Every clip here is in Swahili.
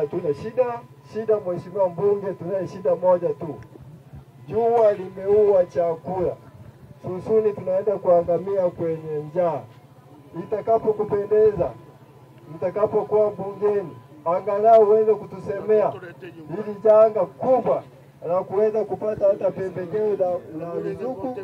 hatuna shida. Shida mheshimiwa mbunge, tunayo shida moja tu. Jua limeua chakula. Susuni tunaenda kuangamia kwenye njaa. Itakapokupendeza, mtakapokuwa bungeni, angalau uweze kutusemea hili janga kubwa la kuweza kupata hata pembejeo la ruzuku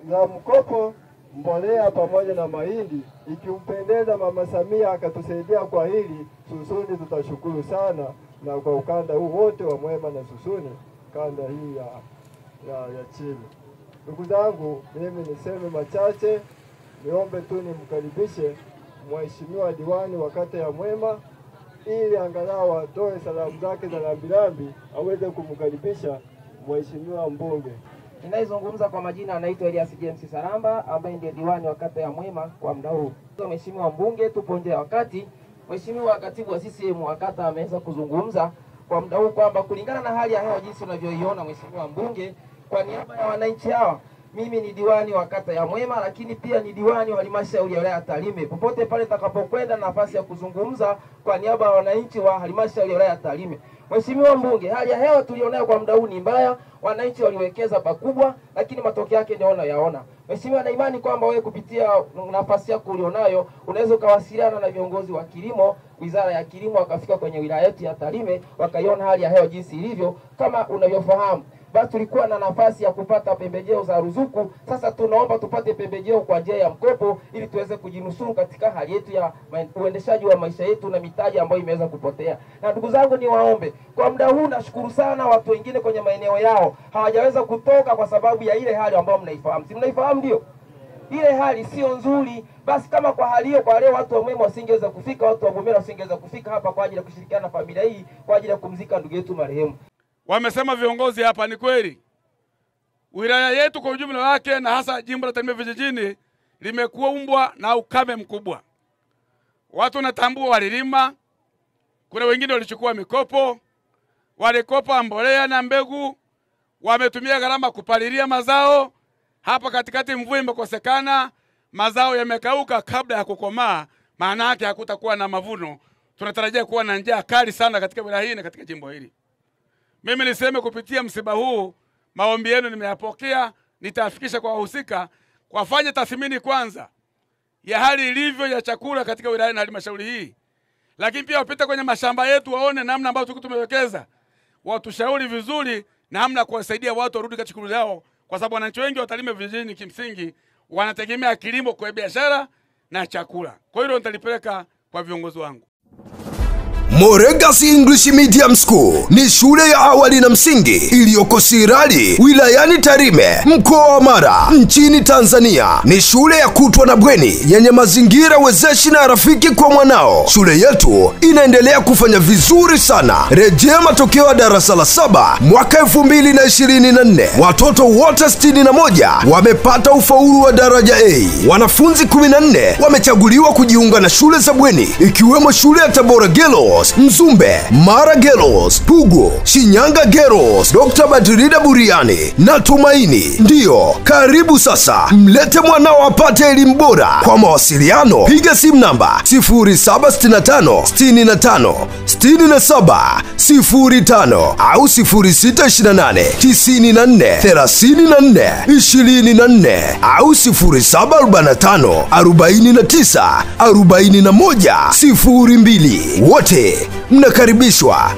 na mkopo, mbolea pamoja na mahindi. Ikimpendeza Mama Samia akatusaidia kwa hili, Susuni tutashukuru sana, na kwa ukanda huu wote wa Mwema na Susuni, kanda hii ya chini. Ndugu zangu, mimi niseme machache, niombe tu nimkaribishe mheshimiwa diwani wa kata ya Mwema ili angalau atoe salamu zake za rambirambi, aweze kumkaribisha mheshimiwa mbunge. Ninayezungumza kwa majina anaitwa Elias James Saramba, ambaye ndiye diwani wa kata ya Mwema kwa muda huu. Mheshimiwa mbunge, tupo nje ya wakati. Mheshimiwa katibu wa CCM wa kata ameweza kuzungumza kwa muda huu kwamba kulingana na hali ya hewa jinsi unavyoiona mheshimiwa mbunge, kwa niaba ya wananchi hawa, mimi ni diwani wa kata ya Mwema, lakini pia ni diwani wa halmashauri ya wilaya Tarime. Popote pale nitakapokwenda nafasi ya kuzungumza kwa niaba ya wananchi wa halmashauri ya wilaya Tarime. Mheshimiwa mbunge, hali ya hewa tulionayo kwa muda huu ni mbaya. Wananchi waliwekeza pakubwa, lakini matokeo yake ndio wanayaona. Mheshimiwa, na imani kwamba wewe kupitia nafasi yako ulionayo unaweza kuwasiliana na viongozi wa kilimo, Wizara ya Kilimo, wakafika kwenye wilaya yetu ya Tarime, wakaiona hali ya hewa jinsi ilivyo. Kama unavyofahamu, basi tulikuwa na nafasi ya kupata pembejeo za ruzuku. Sasa tunaomba tupate pembejeo kwa njia ya mkopo ili tuweze kujinusuru katika hali yetu ya uendeshaji wa maisha yetu na mitaji ambayo imeweza kupotea. Na ndugu zangu, niwaombe kwa muda huu, nashukuru sana watu wengine kwenye maeneo yao hawajaweza kutoka kwa sababu ya ile hali ambayo mnaifahamu. Si mnaifahamu ndio? Ile hali sio nzuri. Basi kama kwa hali hiyo, kwa leo watu wa Mwema wasingeweza kufika, watu wa Gomera wasingeweza kufika hapa kwa ajili ya kushirikiana na familia hii kwa ajili ya kumzika ndugu yetu marehemu. Wamesema viongozi hapa, ni kweli. Wilaya yetu kwa ujumla wake na hasa jimbo la Tarime vijijini limekumbwa na ukame mkubwa. Watu natambua walilima, kuna wengine walichukua mikopo, walikopa mbolea na mbegu, wametumia gharama kupalilia mazao. Hapa katikati mvua imekosekana, mazao yamekauka kabla ya kukomaa, maana yake hakutakuwa na mavuno. Tunatarajia kuwa na njaa kali sana katika wilaya hii na katika jimbo hili. Mimi niseme kupitia msiba huu, maombi yenu nimeyapokea, nitafikisha kwa wahusika wafanye tathmini kwanza ya hali ilivyo ya chakula katika wilaya na halmashauri hii. Lakini pia wapite kwenye mashamba yetu waone namna ambayo tumewekeza. Watushauri vizuri namna kuwasaidia watu warudi katika shughuli zao, kwa sababu wananchi wengi wa Tarime vijijini kimsingi wanategemea kilimo kwa biashara na chakula. Kwa hiyo nitalipeleka kwa viongozi wangu. Moregas English Medium School ni shule ya awali na msingi iliyoko Sirari, wilayani Tarime, mkoa wa Mara, nchini Tanzania. Ni shule ya kutwa na bweni yenye mazingira wezeshi na rafiki kwa mwanao. Shule yetu inaendelea kufanya vizuri sana. Rejea matokeo ya darasa la 7 mwaka 2024. Watoto wote 61 wamepata ufaulu wa daraja A. Wanafunzi 14 wamechaguliwa kujiunga na shule za bweni, ikiwemo shule ya Tabora Girls, Mzumbe, Mara Girls, Pugu, Shinyanga Girls, Dr. Badrida Buriani na Tumaini. Ndiyo, karibu sasa, mlete mwanao apate elimu bora. Kwa mawasiliano, piga simu namba 0765 65 67 05 au 0628 94 34 24 au 0745 49 41 02. Wote mnakaribishwa.